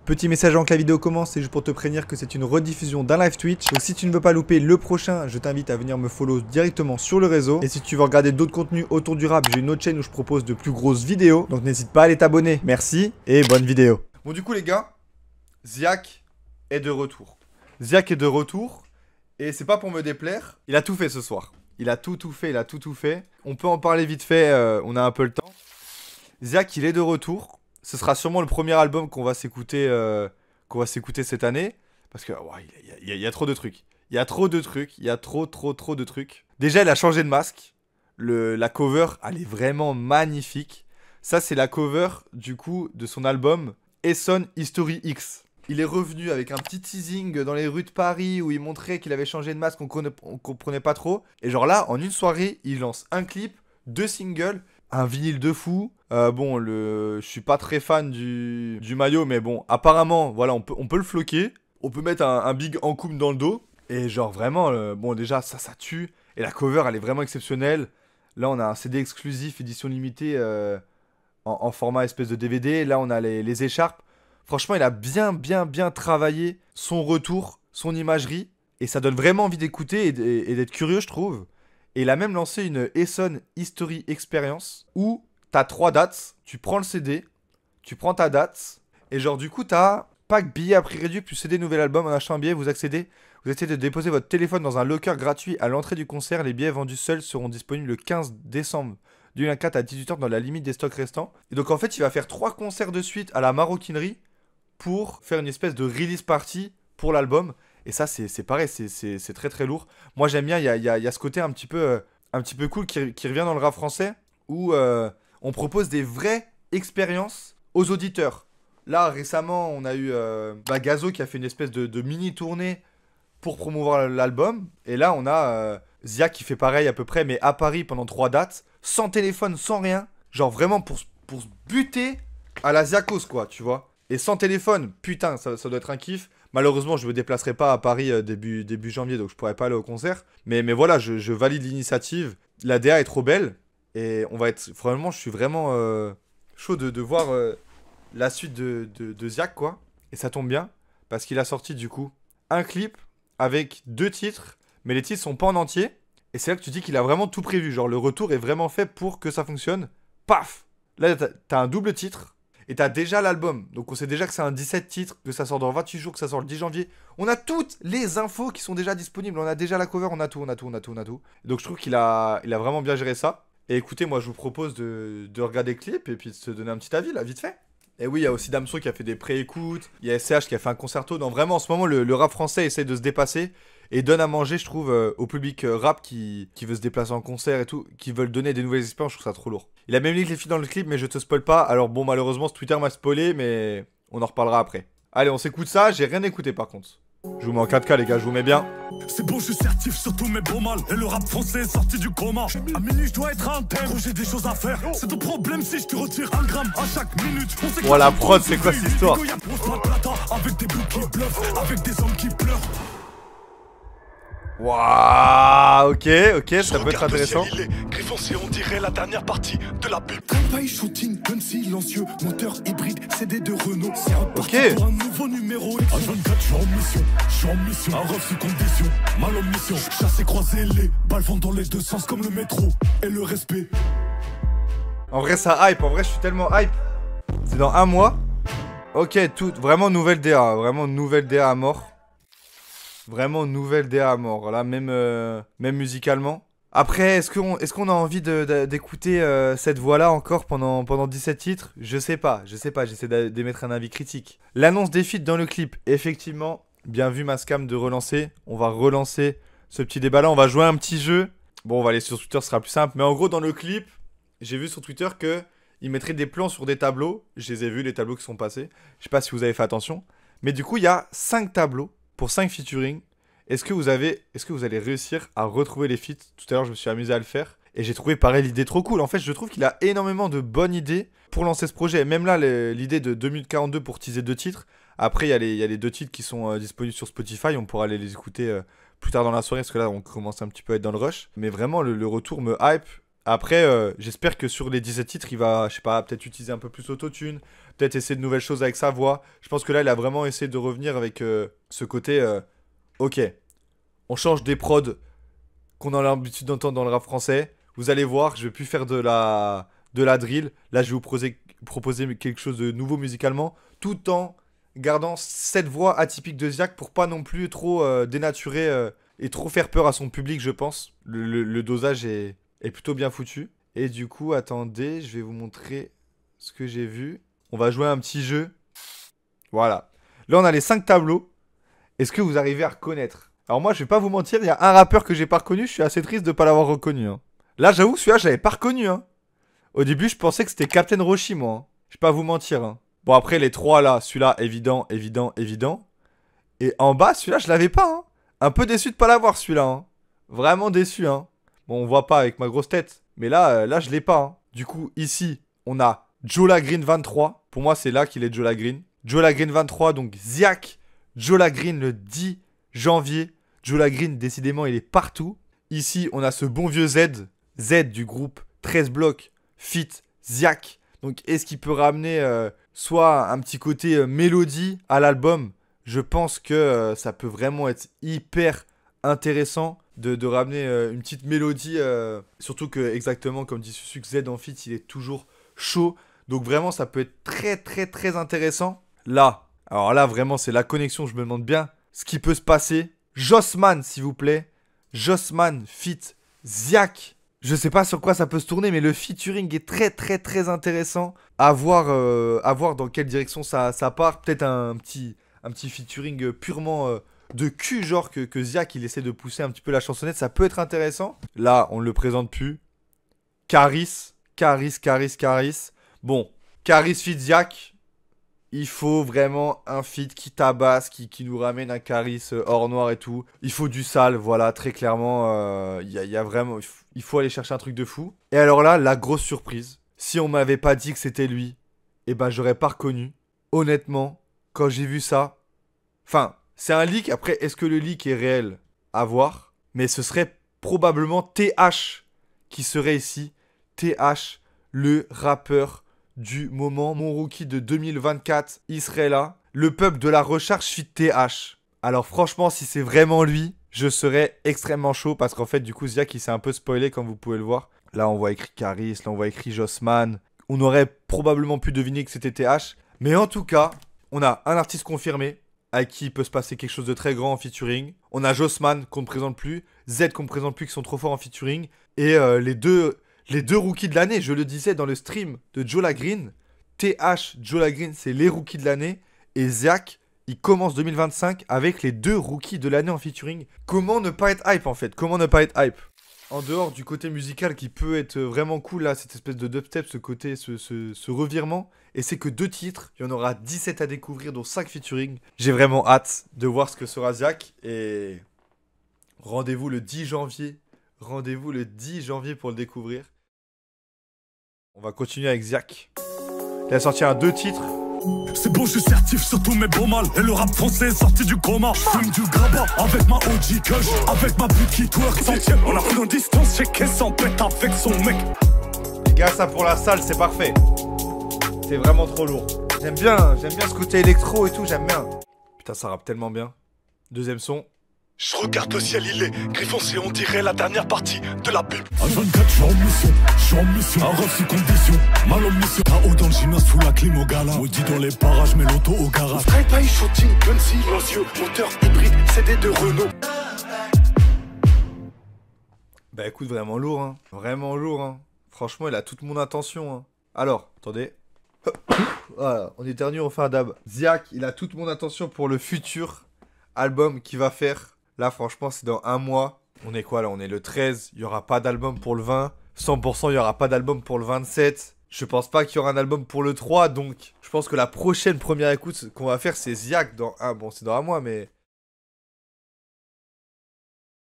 Petit message avant que la vidéo commence, c'est juste pour te prévenir que c'est une rediffusion d'un live Twitch. Donc si tu ne veux pas louper le prochain, je t'invite à venir me follow directement sur le réseau. Et si tu veux regarder d'autres contenus autour du rap, j'ai une autre chaîne où je propose de plus grosses vidéos. Donc n'hésite pas à aller t'abonner. Merci et bonne vidéo. Bon du coup les gars, Ziak est de retour. Ziak est de retour et c'est pas pour me déplaire. Il a tout fait ce soir. Il a tout fait, il a tout fait. On peut en parler vite fait, on a un peu le temps. Ziak il est de retour. Ce sera sûrement le premier album qu'on va s'écouter cette année. Parce que il y a trop de trucs. Il y a trop de trucs. Il y a trop de trucs. Déjà, il a changé de masque. La cover, elle est vraiment magnifique. Ça, c'est la cover, du coup, de son album Essonne History X. Il est revenu avec un petit teasing dans les rues de Paris où il montrait qu'il avait changé de masque, on comprenait pas trop. Et genre là, en une soirée, il lance un clip, 2 singles, un vinyle de fou. Je suis pas très fan du maillot, mais bon, apparemment, voilà, on peut le floquer. On peut mettre un big Ankoum dans le dos. Et genre vraiment, bon déjà, ça tue. Et la cover, elle est vraiment exceptionnelle. Là, on a un CD exclusif, édition limitée, en format espèce de DVD. Là, on a les écharpes. Franchement, il a bien travaillé son retour, son imagerie. Et ça donne vraiment envie d'écouter et d'être curieux, je trouve. Et il a même lancé une Essonne History Experience où t'as 3 dates, tu prends le CD, tu prends ta date, et genre du coup t'as pack billet à prix réduit plus CD nouvel album. En achetant un billet, vous essayez de déposer votre téléphone dans un locker gratuit à l'entrée du concert. Les billets vendus seuls seront disponibles le 15 décembre du 4 à 18h dans la limite des stocks restants. Et donc en fait il va faire 3 concerts de suite à la Maroquinerie pour faire une espèce de release party pour l'album. Et ça, c'est pareil, c'est très lourd. Moi, j'aime bien, il y a ce côté un petit peu cool qui revient dans le rap français, où on propose des vraies expériences aux auditeurs. Là, récemment, on a eu Gazo qui a fait une espèce de mini-tournée pour promouvoir l'album. Et là, on a Ziak qui fait pareil à peu près, mais à Paris pendant 3 dates, sans téléphone, sans rien. Genre vraiment pour se buter à la Ziakos, quoi, tu vois. Et sans téléphone, putain, ça doit être un kiff. Malheureusement, je me déplacerai pas à Paris début janvier, donc je pourrais pas aller au concert. Mais voilà, je valide l'initiative. La DA est trop belle. Et on va être... Vraiment, je suis vraiment chaud de voir la suite de Ziak, quoi. Et ça tombe bien, parce qu'il a sorti, du coup, un clip avec 2 titres. Mais les titres sont pas en entier. Et c'est là que tu dis qu'il a vraiment tout prévu. Genre, le retour est vraiment fait pour que ça fonctionne. Paf! Là, t'as un double titre. Et t'as déjà l'album, donc on sait déjà que c'est un 17 titres, que ça sort dans 28 jours, que ça sort le 10 janvier. On a toutes les infos qui sont déjà disponibles, on a déjà la cover, on a tout. Donc je trouve qu'il a vraiment bien géré ça. Et écoutez, moi je vous propose de regarder le clip et puis de se donner un petit avis là, vite fait. Et oui, il y a aussi Damso qui a fait des pré-écoutes, il y a SCH qui a fait un concerto. Non, vraiment en ce moment le rap français essaie de se dépasser et donne à manger, je trouve, au public rap qui veut se déplacer en concert et tout, qui veulent donner des nouvelles expériences. Je trouve ça trop lourd. Il a même mis les filles dans le clip, mais je te spoil pas. Alors bon, malheureusement, ce Twitter m'a spoilé, mais on en reparlera après. Allez, on s'écoute ça. J'ai rien écouté par contre. Je vous mets en 4K, les gars, je vous mets bien. C'est bon, je suis certif sur tous mes beaux mal. Et le rap français est sorti du coma. À minuit, je dois être un thème. J'ai des choses à faire. C'est ton problème si je te retire 1 gramme à chaque minute. Oh la prod, c'est quoi cette histoire? Avec des bouts qui bluffent, avec des hommes qui pleurent. Waouh, ok, ça peut être intéressant. Griffoncé, on dirait la dernière partie de la pub. Travail, shooting, gun silencieux, moteur hybride, CD de Renault. C'est reparti pour un nouveau numéro. A24, je suis en mission, un ref sous condition, mal en mission. Chasser, croiser les balles vont dans les 2 sens comme le métro et le respect. En vrai, ça hype, en vrai, je suis tellement hype. C'est dans 1 mois. Ok, vraiment nouvelle DA, vraiment nouvelle DA à mort. Vraiment nouvelle DA à mort, là, même musicalement. Après, est-ce qu'on a envie d'écouter cette voix-là encore pendant 17 titres? Je sais pas, j'essaie d'émettre un avis critique. L'annonce des feats dans le clip, effectivement, bien vu Mascam de relancer. On va relancer ce petit débat-là, on va jouer un petit jeu. Bon, on va aller sur Twitter, ce sera plus simple. Mais en gros, dans le clip, j'ai vu sur Twitter qu'ils mettraient des plans sur des tableaux. Je les ai vus, les tableaux qui sont passés. Je sais pas si vous avez fait attention. Mais du coup, il y a 5 tableaux. Pour 5 featuring, est-ce que vous allez réussir à retrouver les feats? Tout à l'heure, je me suis amusé à le faire. Et j'ai trouvé pareil l'idée trop cool. En fait, je trouve qu'il a énormément de bonnes idées pour lancer ce projet. Même là, l'idée de 2 minutes 42 pour teaser 2 titres. Après, il y a les 2 titres qui sont disponibles sur Spotify. On pourra aller les écouter plus tard dans la soirée. Parce que là, on commence un petit peu à être dans le rush. Mais vraiment, le retour me hype. Après, j'espère que sur les 17 titres, il va, je sais pas, peut-être utiliser un peu plus autotune. peut-être essayer de nouvelles choses avec sa voix. Je pense que là, il a vraiment essayé de revenir avec ce côté, ok, on change des prods qu'on a l'habitude d'entendre dans le rap français. Vous allez voir, je vais plus faire de la drill. Là, je vais vous proposer quelque chose de nouveau musicalement, tout en gardant cette voix atypique de Ziak pour pas non plus trop dénaturer et trop faire peur à son public, je pense. Le dosage est plutôt bien foutu. Et du coup, attendez, je vais vous montrer ce que j'ai vu. On va jouer à un petit jeu. Voilà. Là, on a les 5 tableaux. Est-ce que vous arrivez à reconnaître? Alors moi, je vais pas vous mentir, il y a un rappeur que j'ai pas reconnu. Je suis assez triste de pas l'avoir reconnu. Hein. Là, j'avoue, celui-là, je l'avais pas reconnu. Hein. Au début, je pensais que c'était Captain Roshi, moi. Hein. Je vais pas vous mentir. Hein. Bon, après, les 3 là, celui-là, évident, évident, évident. Et en bas, celui-là, je l'avais pas. Hein. Un peu déçu de pas l'avoir, celui-là. Hein. Vraiment déçu. Hein. Bon, on voit pas avec ma grosse tête. Mais là, je l'ai pas. Hein. Du coup, ici, on a Jola Green 23. Pour moi, c'est là qu'il est Jola Green. Jola Green 23, donc Ziak. Jola Green le 10 janvier. Jola Green, décidément, il est partout. Ici, on a ce bon vieux Z. Z du groupe 13 blocs. Fit Ziak. Donc, est-ce qu'il peut ramener soit un petit côté mélodie à l'album? Je pense que ça peut vraiment être hyper intéressant de ramener une petite mélodie. Surtout que, exactement comme dit Susuk, Z en fit, il est toujours chaud. Donc, vraiment, ça peut être très, très, très intéressant. Là, alors là, vraiment, c'est la connexion. Je me demande bien ce qui peut se passer. Jossman, s'il vous plaît. Jossman, fit Ziak. Je sais pas sur quoi ça peut se tourner, mais le featuring est très très très intéressant. À voir dans quelle direction ça part. Peut-être un petit featuring purement de cul, genre que Ziak il essaie de pousser un petit peu la chansonnette. Ça peut être intéressant. Là, on ne le présente plus. Caris. Bon, Caris feat Ziak. Il faut vraiment un feat qui tabasse, qui nous ramène un Caris hors noir et tout. Il faut du sale, voilà, très clairement. Il y a vraiment... Il faut aller chercher un truc de fou. Et alors là, la grosse surprise. Si on m'avait pas dit que c'était lui, eh ben j'aurais pas reconnu. Honnêtement, quand j'ai vu ça... Enfin, c'est un leak. Après, est-ce que le leak est réel? À voir. Mais ce serait probablement TH qui serait ici. TH, le rappeur du moment. Mon rookie de 2024, il serait là. Le peuple de la recherche fit TH. Alors franchement, si c'est vraiment lui, je serais extrêmement chaud parce qu'en fait, du coup, Ziak, il s'est un peu spoilé comme vous pouvez le voir. Là, on voit écrit Caris, là, on voit écrit Jossman. On aurait probablement pu deviner que c'était TH. Mais en tout cas, on a un artiste confirmé avec qui il peut se passer quelque chose de très grand en featuring. On a Jossman qu'on ne présente plus, Z qu'on ne présente plus qui sont trop forts en featuring. Et les deux rookies de l'année, je le disais dans le stream de Jola Green. TH, Jola Green, c'est les rookies de l'année. Et Ziak, il commence 2025 avec les 2 rookies de l'année en featuring. Comment ne pas être hype en fait? Comment ne pas être hype? En dehors du côté musical qui peut être vraiment cool là, cette espèce de dubstep, ce côté, ce revirement. Et c'est que 2 titres, il y en aura 17 à découvrir, dont 5 featuring. J'ai vraiment hâte de voir ce que sera Ziak. Et rendez-vous le 10 janvier. Rendez-vous le 10 janvier pour le découvrir. On va continuer avec Ziak. Il a sorti 2 titres. C'est bon, je suis certif sur tous mes beaux mal. Et le rap français est sorti du coma. J'fume du grabat avec ma OG Kush. Avec ma pute qui twerk centième. On a pris nos distances, checké sans pète avec son mec. Les gars, ça pour la salle, c'est parfait. C'est vraiment trop lourd. J'aime bien ce côté électro et tout, j'aime bien. Putain, ça rappe tellement bien. Deuxième son. Je regarde le ciel, il est gris foncé, on dirait la dernière partie de la pub. A24, je suis en mission, un ref sous condition. Mal en mission, KO dans le gymnase sous la clim au gala. Maudit dans les parages, mais l'auto au garage. Drive-by shooting, gun silencieux, moteur hybride, CD de Renault. Bah écoute, vraiment lourd, hein. Vraiment lourd, hein. Franchement, il a toute mon attention, hein. Alors, attendez. Voilà, on éternue, on fait un dab. Ziak, il a toute mon attention pour le futur album qu'il va faire. Là, franchement, c'est dans 1 mois. On est quoi, là? On est le 13. Il n'y aura pas d'album pour le 20. 100%, il n'y aura pas d'album pour le 27. Je pense pas qu'il y aura un album pour le 3. Donc, je pense que la prochaine première écoute qu'on va faire, c'est Ziak dans 1... Bon, c'est dans 1 mois, mais...